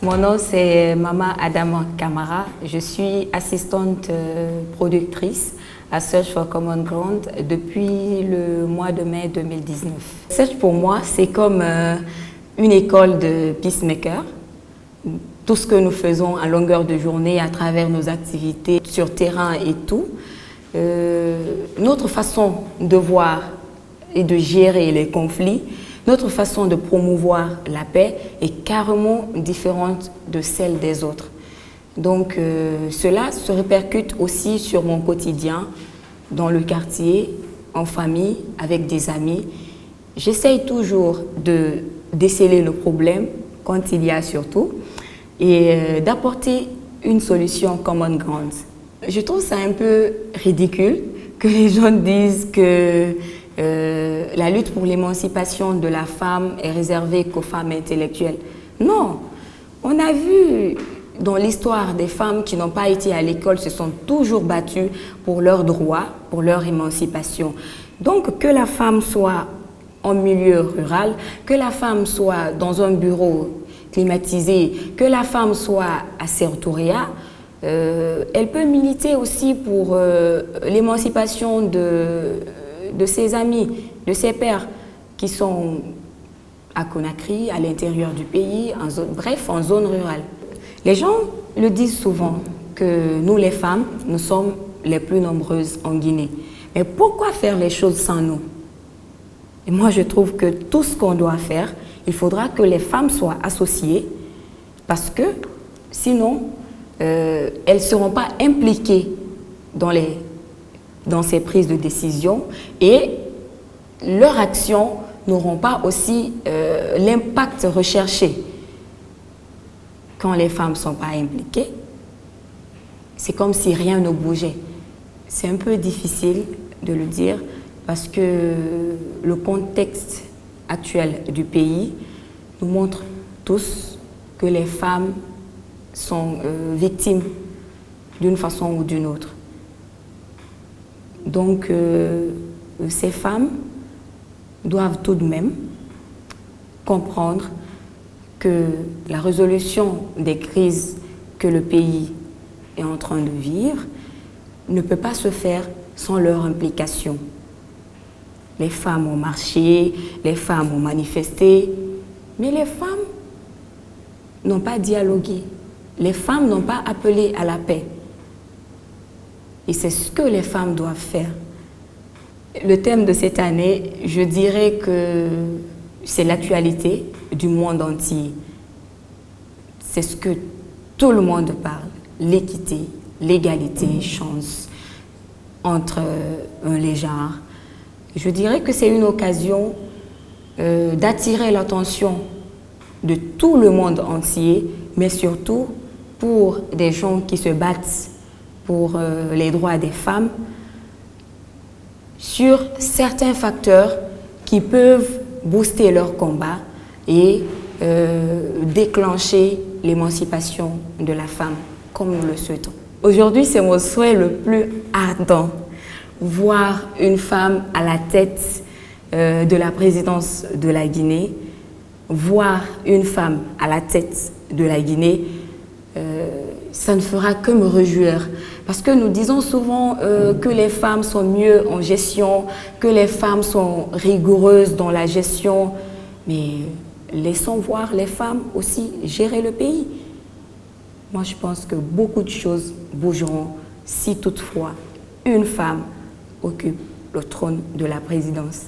Mon nom c'est Mama Adama Kamara. Je suis assistante productrice à Search for Common Ground depuis le mois de mai 2019. Search pour moi c'est comme une école de peacemaker. Tout ce que nous faisons à longueur de journée à travers nos activités sur terrain et tout, notre façon de voir et de gérer les conflits, notre façon de promouvoir la paix est carrément différente de celle des autres. Donc cela se répercute aussi sur mon quotidien, dans le quartier, en famille, avec des amis. J'essaye toujours de déceler le problème, quand il y a surtout, et d'apporter une solution common ground. Je trouve ça un peu ridicule que les gens disent que la lutte pour l'émancipation de la femme est réservée qu'aux femmes intellectuelles. Non, on a vu dans l'histoire des femmes qui n'ont pas été à l'école se sont toujours battues pour leurs droits, pour leur émancipation. Donc que la femme soit en milieu rural, que la femme soit dans un bureau climatisé, que la femme soit à Sertoria, elle peut militer aussi pour l'émancipation de ses amis, de ses pères qui sont à Conakry, à l'intérieur du pays, bref, en zone rurale. Les gens le disent souvent que nous les femmes, nous sommes les plus nombreuses en Guinée. Mais pourquoi faire les choses sans nous? Et moi je trouve que tout ce qu'on doit faire, il faudra que les femmes soient associées parce que sinon, elles ne seront pas impliquées dans ces prises de décision et leurs actions n'auront pas aussi l'impact recherché. Quand les femmes ne sont pas impliquées, c'est comme si rien ne bougeait. C'est un peu difficile de le dire parce que le contexte actuel du pays nous montre tous que les femmes sont victimes d'une façon ou d'une autre. Donc, ces femmes doivent tout de même comprendre que la résolution des crises que le pays est en train de vivre ne peut pas se faire sans leur implication. Les femmes ont marché, les femmes ont manifesté, mais les femmes n'ont pas dialogué. Les femmes n'ont pas appelé à la paix. Et c'est ce que les femmes doivent faire. Le thème de cette année, je dirais que c'est l'actualité du monde entier. C'est ce que tout le monde parle. L'équité, l'égalité, chance entre les genres. Je dirais que c'est une occasion d'attirer l'attention de tout le monde entier, mais surtout pour des gens qui se battent pour les droits des femmes, sur certains facteurs qui peuvent booster leur combat et déclencher l'émancipation de la femme, comme nous le souhaitons. Aujourd'hui, c'est mon souhait le plus ardent, voir une femme à la tête de la présidence de la Guinée, voir une femme à la tête de la Guinée, ça ne fera que me réjouir. Parce que nous disons souvent que les femmes sont mieux en gestion, que les femmes sont rigoureuses dans la gestion. Mais laissons voir les femmes aussi gérer le pays. Moi, je pense que beaucoup de choses bougeront si toutefois une femme occupe le trône de la présidence.